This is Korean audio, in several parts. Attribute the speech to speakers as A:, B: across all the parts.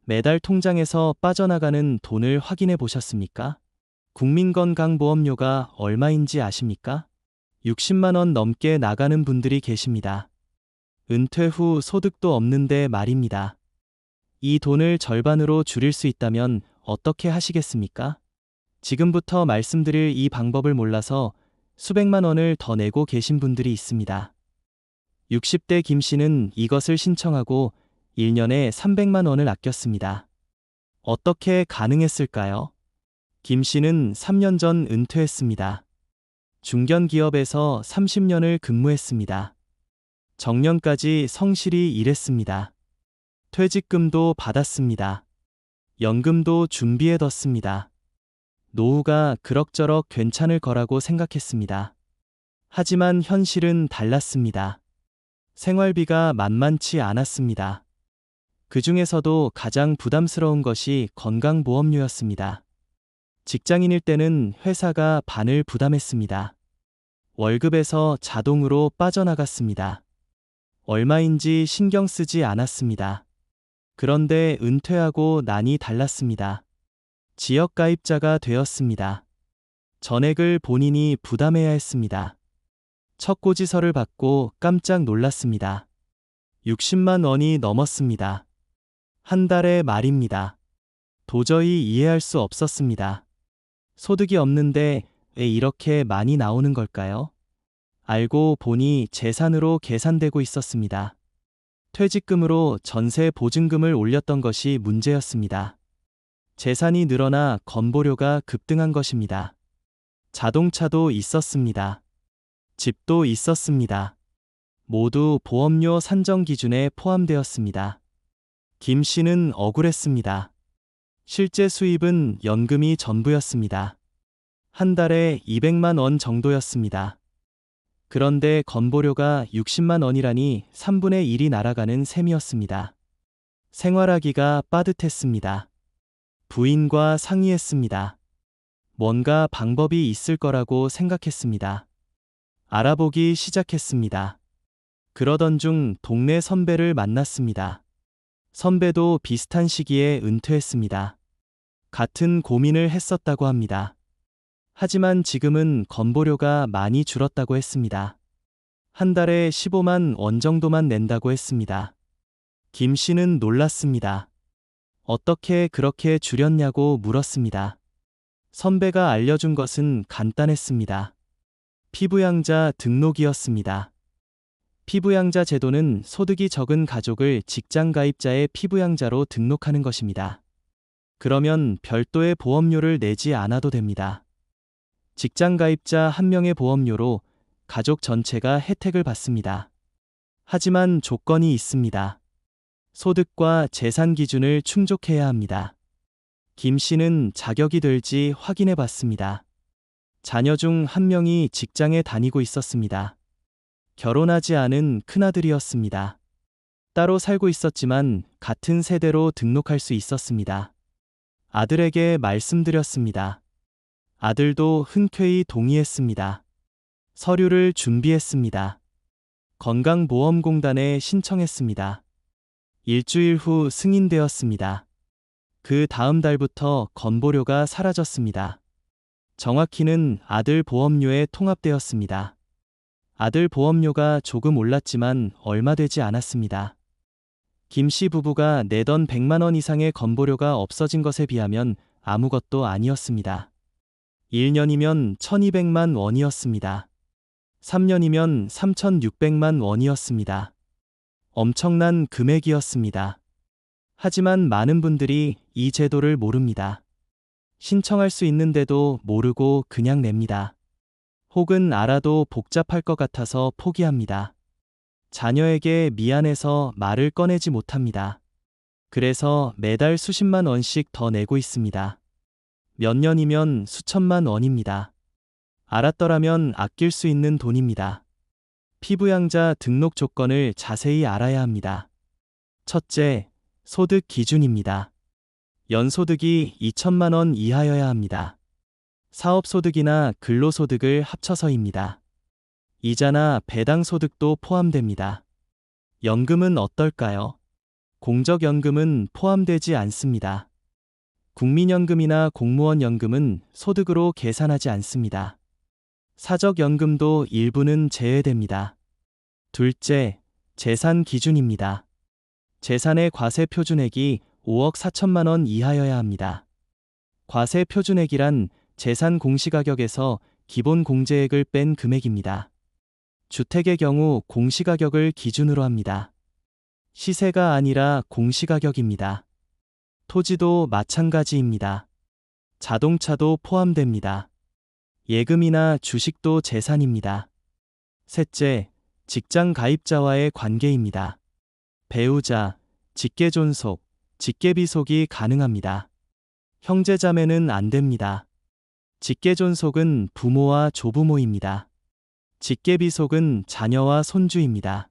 A: 매달 통장에서 빠져나가는 돈을 확인해 보셨습니까? 국민건강보험료가 얼마인지 아십니까? 60만 원 넘게 나가는 분들이 계십니다. 은퇴 후 소득도 없는데 말입니다. 이 돈을 절반으로 줄일 수 있다면 어떻게 하시겠습니까? 지금부터 말씀드릴 이 방법을 몰라서 수백만 원을 더 내고 계신 분들이 있습니다. 60대 김 씨는 이것을 신청하고 1년에 300만 원을 아꼈습니다. 어떻게 가능했을까요? 김 씨는 3년 전 은퇴했습니다. 중견기업에서 30년을 근무했습니다. 정년까지 성실히 일했습니다. 퇴직금도 받았습니다. 연금도 준비해뒀습니다. 노후가 그럭저럭 괜찮을 거라고 생각했습니다. 하지만 현실은 달랐습니다. 생활비가 만만치 않았습니다. 그 중에서도 가장 부담스러운 것이 건강보험료였습니다. 직장인일 때는 회사가 반을 부담했습니다. 월급에서 자동으로 빠져나갔습니다. 얼마인지 신경 쓰지 않았습니다. 그런데 은퇴하고 나니 달랐습니다. 지역가입자가 되었습니다. 전액을 본인이 부담해야 했습니다. 첫 고지서를 받고 깜짝 놀랐습니다. 60만 원이 넘었습니다. 한 달에 말입니다. 도저히 이해할 수 없었습니다. 소득이 없는데 왜 이렇게 많이 나오는 걸까요? 알고 보니 재산으로 계산되고 있었습니다. 퇴직금으로 전세 보증금을 올렸던 것이 문제였습니다. 재산이 늘어나 건보료가 급등한 것입니다. 자동차도 있었습니다. 집도 있었습니다. 모두 보험료 산정 기준에 포함되었습니다. 김 씨는 억울했습니다. 실제 수입은 연금이 전부였습니다. 한 달에 200만 원 정도였습니다. 그런데 건보료가 60만 원이라니 3분의 1이 날아가는 셈이었습니다. 생활하기가 빠듯했습니다. 부인과 상의했습니다. 뭔가 방법이 있을 거라고 생각했습니다. 알아보기 시작했습니다. 그러던 중 동네 선배를 만났습니다. 선배도 비슷한 시기에 은퇴했습니다. 같은 고민을 했었다고 합니다. 하지만 지금은 건보료가 많이 줄었다고 했습니다. 한 달에 15만 원 정도만 낸다고 했습니다. 김 씨는 놀랐습니다. 어떻게 그렇게 줄였냐고 물었습니다. 선배가 알려준 것은 간단했습니다. 피부양자 등록이었습니다. 피부양자 제도는 소득이 적은 가족을 직장가입자의 피부양자로 등록하는 것입니다. 그러면 별도의 보험료를 내지 않아도 됩니다. 직장가입자 한 명의 보험료로 가족 전체가 혜택을 받습니다. 하지만 조건이 있습니다. 소득과 재산 기준을 충족해야 합니다. 김 씨는 자격이 될지 확인해 봤습니다. 자녀 중 한 명이 직장에 다니고 있었습니다. 결혼하지 않은 큰아들이었습니다. 따로 살고 있었지만 같은 세대로 등록할 수 있었습니다. 아들에게 말씀드렸습니다. 아들도 흔쾌히 동의했습니다. 서류를 준비했습니다. 건강보험공단에 신청했습니다. 일주일 후 승인되었습니다. 그 다음 달부터 건보료가 사라졌습니다. 정확히는 아들 보험료에 통합되었습니다. 아들 보험료가 조금 올랐지만 얼마 되지 않았습니다. 김 씨 부부가 내던 100만 원 이상의 건보료가 없어진 것에 비하면 아무것도 아니었습니다. 1년이면 1200만 원이었습니다. 3년이면 3600만 원이었습니다. 엄청난 금액이었습니다. 하지만 많은 분들이 이 제도를 모릅니다. 신청할 수 있는데도 모르고 그냥 냅니다. 혹은 알아도 복잡할 것 같아서 포기합니다. 자녀에게 미안해서 말을 꺼내지 못합니다. 그래서 매달 수십만 원씩 더 내고 있습니다. 몇 년이면 수천만 원입니다. 알았더라면 아낄 수 있는 돈입니다. 피부양자 등록 조건을 자세히 알아야 합니다. 첫째, 소득 기준입니다. 연소득이 2천만 원 이하여야 합니다. 사업소득이나 근로소득을 합쳐서입니다. 이자나 배당소득도 포함됩니다. 연금은 어떨까요? 공적연금은 포함되지 않습니다. 국민연금이나 공무원연금은 소득으로 계산하지 않습니다. 사적연금도 일부는 제외됩니다. 둘째, 재산 기준입니다. 재산의 과세 표준액이 5억 4천만 원 이하여야 합니다. 과세 표준액이란 재산 공시가격에서 기본 공제액을 뺀 금액입니다. 주택의 경우 공시가격을 기준으로 합니다. 시세가 아니라 공시가격입니다. 토지도 마찬가지입니다. 자동차도 포함됩니다. 예금이나 주식도 재산입니다. 셋째, 직장 가입자와의 관계입니다. 배우자, 직계존속, 직계비속이 가능합니다. 형제자매는 안 됩니다. 직계존속은 부모와 조부모입니다. 직계비속은 자녀와 손주입니다.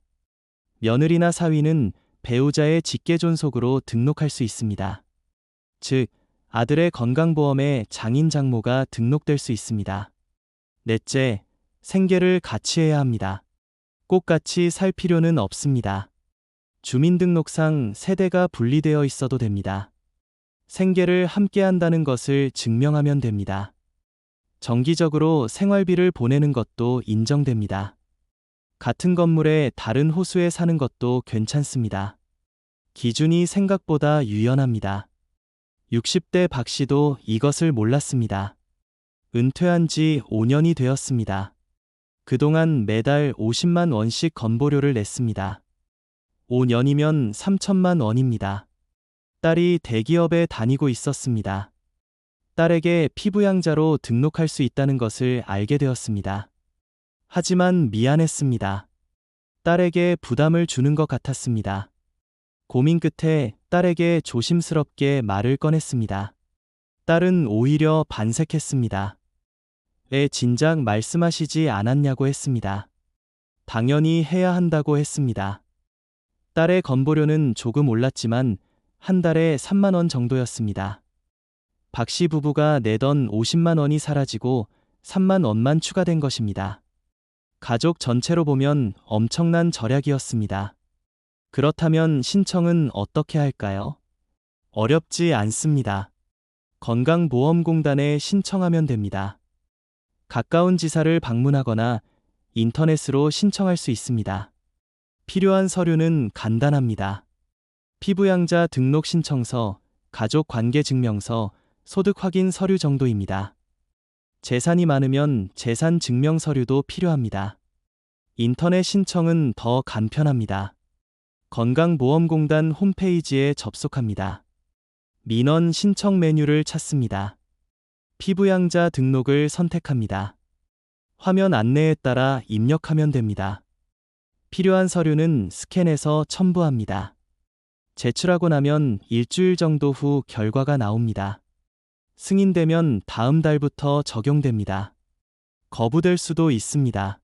A: 며느리나 사위는 배우자의 직계존속으로 등록할 수 있습니다. 즉, 아들의 건강보험에 장인 장모가 등록될 수 있습니다. 넷째, 생계를 같이 해야 합니다. 꼭 같이 살 필요는 없습니다. 주민등록상 세대가 분리되어 있어도 됩니다. 생계를 함께 한다는 것을 증명하면 됩니다. 정기적으로 생활비를 보내는 것도 인정됩니다. 같은 건물에 다른 호수에 사는 것도 괜찮습니다. 기준이 생각보다 유연합니다. 60대 박 씨도 이것을 몰랐습니다. 은퇴한 지 5년이 되었습니다. 그동안 매달 50만 원씩 건보료를 냈습니다. 5년이면 3천만 원입니다. 딸이 대기업에 다니고 있었습니다. 딸에게 피부양자로 등록할 수 있다는 것을 알게 되었습니다. 하지만 미안했습니다. 딸에게 부담을 주는 것 같았습니다. 고민 끝에 딸에게 조심스럽게 말을 꺼냈습니다. 딸은 오히려 반색했습니다. 왜 진작 말씀하시지 않았냐고 했습니다. 당연히 해야 한다고 했습니다. 딸의 건보료는 조금 올랐지만 한 달에 3만 원 정도였습니다. 박 씨 부부가 내던 50만 원이 사라지고 3만 원만 추가된 것입니다. 가족 전체로 보면 엄청난 절약이었습니다. 그렇다면 신청은 어떻게 할까요? 어렵지 않습니다. 건강보험공단에 신청하면 됩니다. 가까운 지사를 방문하거나 인터넷으로 신청할 수 있습니다. 필요한 서류는 간단합니다. 피부양자 등록 신청서, 가족관계증명서, 소득 확인 서류 정도입니다. 재산이 많으면 재산 증명 서류도 필요합니다. 인터넷 신청은 더 간편합니다. 건강보험공단 홈페이지에 접속합니다. 민원 신청 메뉴를 찾습니다. 피부양자 등록을 선택합니다. 화면 안내에 따라 입력하면 됩니다. 필요한 서류는 스캔해서 첨부합니다. 제출하고 나면 일주일 정도 후 결과가 나옵니다. 승인되면 다음 달부터 적용됩니다. 거부될 수도 있습니다.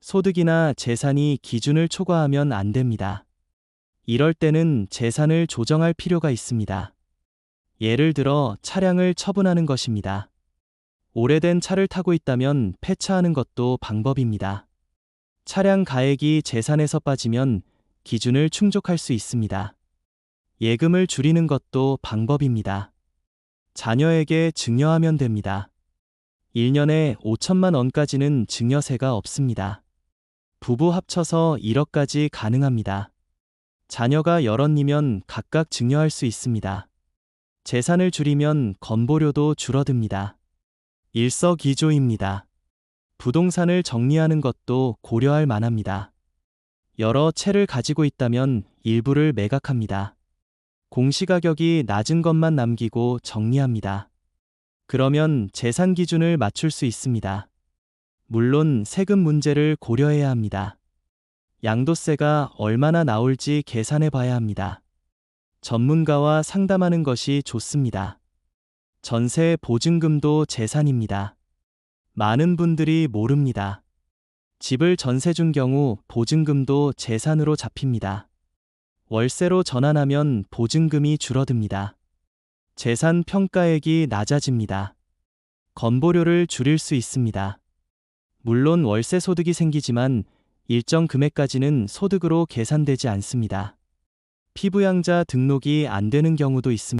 A: 소득이나 재산이 기준을 초과하면 안 됩니다. 이럴 때는 재산을 조정할 필요가 있습니다. 예를 들어 차량을 처분하는 것입니다. 오래된 차를 타고 있다면 폐차하는 것도 방법입니다. 차량 가액이 재산에서 빠지면 기준을 충족할 수 있습니다. 예금을 줄이는 것도 방법입니다. 자녀에게 증여하면 됩니다. 1년에 5천만 원까지는 증여세가 없습니다. 부부 합쳐서 1억까지 가능합니다. 자녀가 여럿이면 각각 증여할 수 있습니다. 재산을 줄이면 건보료도 줄어듭니다. 일석이조입니다. 부동산을 정리하는 것도 고려할 만합니다. 여러 채를 가지고 있다면 일부를 매각합니다. 공시가격이 낮은 것만 남기고 정리합니다. 그러면 재산 기준을 맞출 수 있습니다. 물론 세금 문제를 고려해야 합니다. 양도세가 얼마나 나올지 계산해 봐야 합니다. 전문가와 상담하는 것이 좋습니다. 전세 보증금도 재산입니다. 많은 분들이 모릅니다. 집을 전세 준 경우 보증금도 재산으로 잡힙니다. 월세로 전환하면 보증금이 줄어듭니다. 재산 평가액이 낮아집니다. 건보료를 줄일 수 있습니다. 물론 월세 소득이 생기지만 일정 금액까지는 소득으로 계산되지 않습니다. 피부양자 등록이 안 되는 경우도 있습니다.